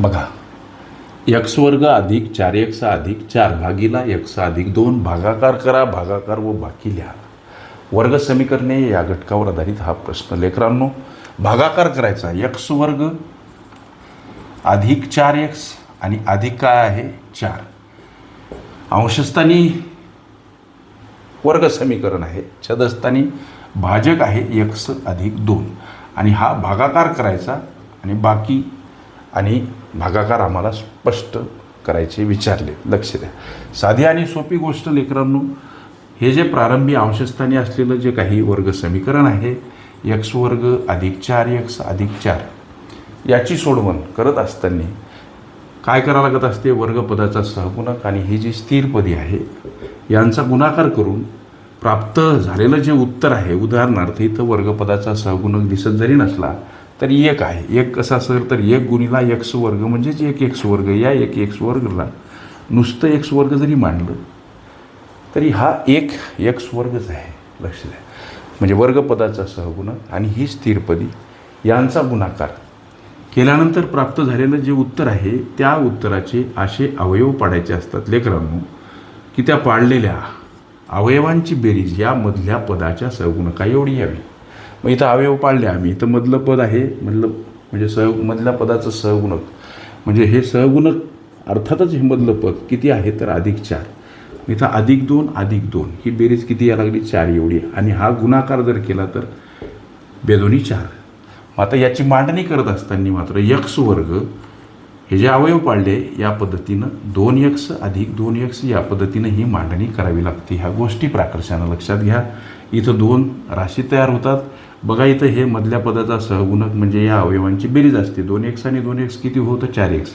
बघा, एक्स वर्ग अधिक 4x अधिक 4 भागीला x अधिक 2 भागाकार करा, भागाकार व बाकी लिहा. वर्ग समीकरणे या घटकावर आधारित हा प्रश्न. लेकरांनो, भागाकार करायचा एक्स वर्ग अधिक 4x आणि अधिक काय आहे 4. अंशस्थानी वर्ग समीकरण आहे, छदस्थानी भाजक आहे x अधिक 2 आणि हा भागाकार करायचा आणि बाकी आणि भागाकार आम्हाला स्पष्ट करायचे विचारले. लक्ष द्या, साधी आणि सोपी गोष्ट लेकरांनो. हे जे प्रारंभी अंशस्थानी असलेलं जे काही वर्ग समीकरण आहे एक्स वर्ग अधिक 4x अधिक 4, याची सोडवण करत असताना काय करावं लागत असते, वर्गपदाचा सहगुणक आणि ही जी स्थिरपदी आहे यांचा गुणाकार करून प्राप्त झालेलं जे उत्तर आहे, उदाहरणार्थ इथं वर्गपदाचा सहगुणक दिसत जरी नसला तरी एक आहे. एक कसं असेल तर 1 गुणिला एक्स वर्ग म्हणजेच 1 एक्स वर्ग. या 1 एक्स वर्गला नुसतं एक्स वर्ग जरी मांडलं तरी हा 1 एक्स वर्गच आहे. लक्ष द्या, म्हणजे वर्गपदाचा सहगुणक आणि ही स्थिरपदी यांचा गुणाकार केल्यानंतर प्राप्त झालेलं जे उत्तर आहे त्या उत्तराचे असे अवयव पाडायचे असतात लेकरांनो की त्या पाडलेल्या अवयवांची बेरीज या मधल्या पदाच्या सहगुणका एवढी यावी. मग इथं अवयव पाडले आम्ही, इथं मधलं पद आहे, म्हणजे मधल्या पदाचं सहगुणक म्हणजे हे सहगुणक अर्थातच हे मधलं पद किती आहे तर अधिक 4. इथं अधिक 2 अधिक 2 ही बेरीज किती या लागली 4 एवढी आणि हा गुणाकार जर केला तर बेदोनी 4. आता याची मांडणी करत असताना मात्र एक्स वर्ग हे जे अवयव पाडले या पद्धतीनं 2x अधिक 2x या पद्धतीनं ही मांडणी करावी लागते. ह्या गोष्टी प्राकर्षानं लक्षात घ्या. इथं 2 राशी तयार होतात. बघा, इथं हे मधल्या पदाचा सहगुणक म्हणजे या अवयवांची बेरीज असते. 2x आणि 2x किती होतं 4x.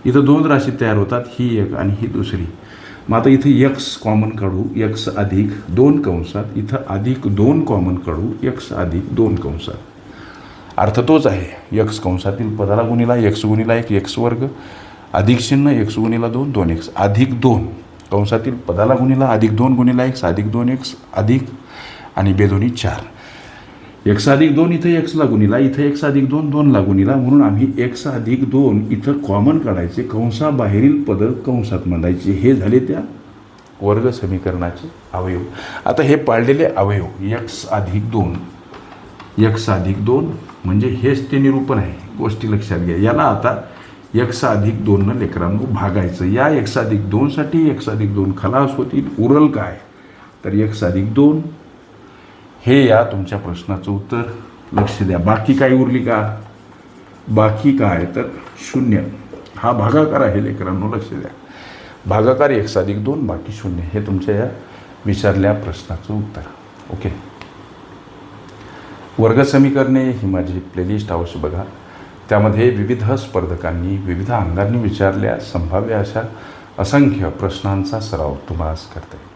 इथं 2 राशी तयार होतात, ही एक आणि ही दुसरी. मग आता इथे x कॉमन काढू, x अधिक 2 कंसात, इथं अधिक 2 कॉमन काढू, x अधिक 2 कंसात. अर्थ तोच आहे, x कंसातील पदाला गुणिला x गुणिला 1 एक्स वर्ग अधिक चिन्ह x गुणिला 2 2x अधिक 2 कंसातील पदाला गुणिला अधिक 2 गुणिला x अधिक 2x अधिक आणि बेदोनी 4. x अधिक 2 इथं x ला गुणिला, इथं x अधिक 2 2 ला गुणिला, म्हणून आम्ही x अधिक 2 इथं कॉमन काढायचे, कंसाबाहेरील पद कंसात मांडायचे. हे झाले त्या वर्ग समीकरणाचे अवयव. आता हे पाळलेले अवयव x अधिक 2 म्हणजे हेच ते निरूपण आहे. गोष्टी लक्षात घ्या. याला आता x अधिक 2 लेकरांनो भागायचं. या x अधिक 2 साठी x अधिक 2 खलास होतील. उरल काय तर x अधिक 2. हे या तुमच्या प्रश्नाचं उत्तर. लक्ष द्या, बाकी काय उरली का, बाकी काय तर 0. हा भागाकार आहे लेकरांनो. लक्ष द्या, भागाकार x अधिक 2 बाकी 0 हे तुमच्या या विचारल्या प्रश्नाचं उत्तर. ओके, वर्ग समीकरणे ही माझी प्लेलिस्ट अवश्य बघा. त्यामध्ये विविध स्पर्धकांनी विविध अंगांनी विचारल्या संभाव्य अशा असंख्य प्रश्नांचा सराव तुम्हाला करता येईल.